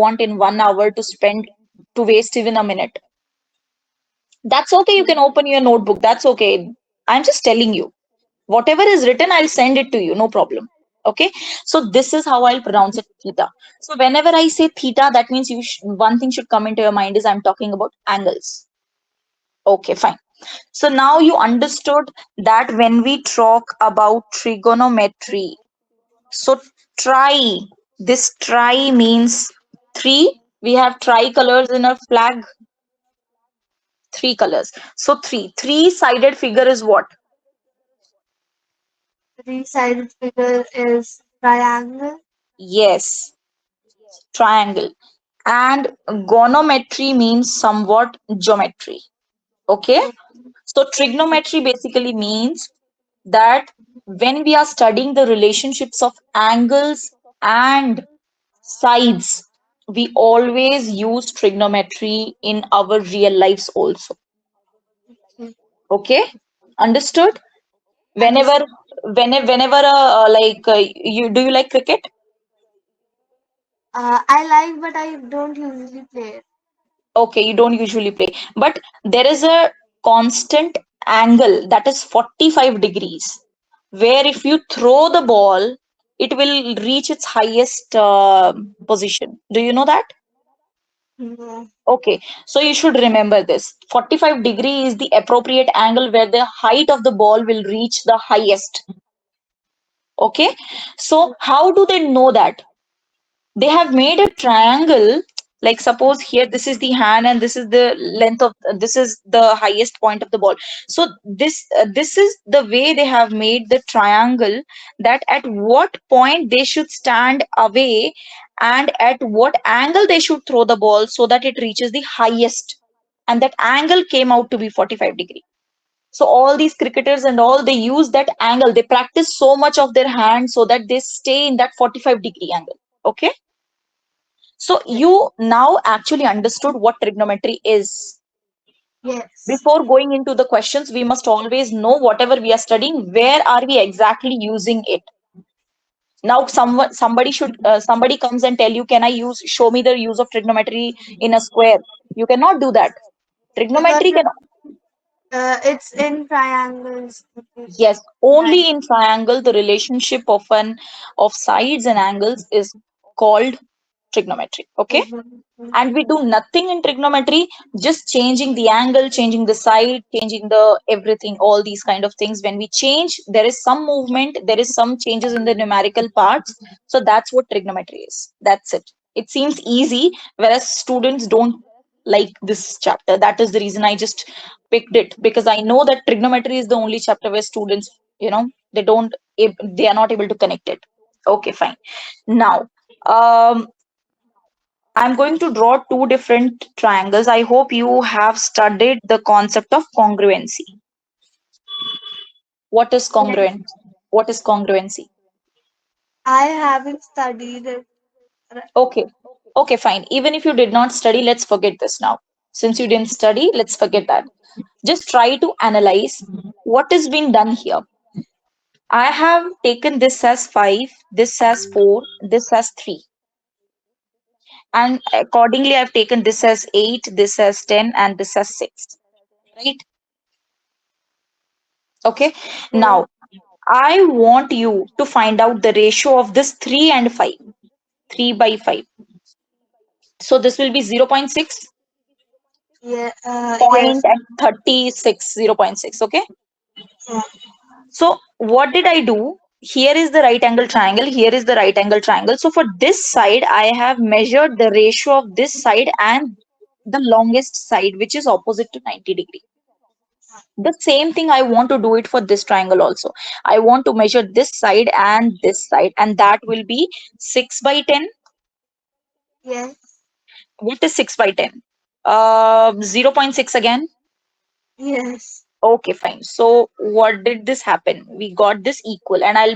want in 1 hour to spend to waste even a minute. That's okay. You can open your notebook. That's okay. I'm just telling you. Whatever is written, I'll send it to you. No problem. Okay. So this is how I'll pronounce it, theta. So whenever I say theta, that means one thing should come into your mind is I'm talking about angles. Okay, fine. So now you understood that when we talk about trigonometry, so tri, this tri means three. We have tricolors in our flag, three colors. So three-sided figure is what? Three-sided figure is triangle. Yes, triangle. And gonometry means somewhat geometry. Okay. So trigonometry basically means that when we are studying the relationships of angles and sides, we always use trigonometry in our real lives also. Okay, understood? Whenever, Understood. you do you like cricket? I like, but I don't usually play it. Okay, you don't usually play, but there is a constant angle that is 45 degrees, where if you throw the ball, it will reach its highest position. Do you know that? No. Okay, so you should remember this. 45 degree is the appropriate angle where the height of the ball will reach the highest. Okay, so how do they know that? They have made a triangle. Like suppose here this is the hand and this is the length of this is the highest point of the ball. So this is the way they have made the triangle, that at what point they should stand away and at what angle they should throw the ball so that it reaches the highest, and that angle came out to be 45-degree. So all these cricketers and all, they use that angle, they practice so much of their hand so that they stay in that 45-degree angle. Okay, so Yeah. you now actually understood what trigonometry is. Yes. Before going into the questions, we must always know whatever we are studying, where are we exactly using it. Now, somebody comes and tell you, can I show me the use of trigonometry in a square? You cannot do that. Because Trigonometry can, it's in triangles. yes, Right. only in triangle, the relationship of sides and angles is called trigonometry. Okay. And we do nothing in trigonometry, just changing the angle, changing the side, changing the everything, all these kind of things. When we change, there is some movement, there is some changes in the numerical parts. So that's what trigonometry is. That's it. It seems easy, whereas students don't like this chapter. That is the reason I just picked it, because I know that trigonometry is the only chapter where students, they don't, they are not able to connect it. Okay, fine. Now, um, I'm going to draw two different triangles. I hope you have studied the concept of congruency. What is Yes. congruent? What is congruency? I haven't studied it. Okay. Okay, fine. Even if you did not study, let's forget this now. Since you didn't study, let's forget that. Just try to analyze what is being done here. I have taken this as 5, this as 4, this as 3. And accordingly, I've taken this as 8, this as 10, and this as 6. Right? Okay. Yes. Now, I want you to find out the ratio of this 3 and 5, 3 by 5. So this will be 0.6, Yeah. Yes. point and 36, 0.6. Okay. Yeah. So what did I do? Here is the right angle triangle. Here is the right angle triangle. So for this side, I have measured the ratio of this side and the longest side, which is opposite to 90-degree. The same thing I want to do it for this triangle also. I want to measure this side and this side, and that will be 6 by 10. Yes. What is 6 by 10? 0.6 again. Yes. Okay, fine. So what did this happen? We got this equal, and I'll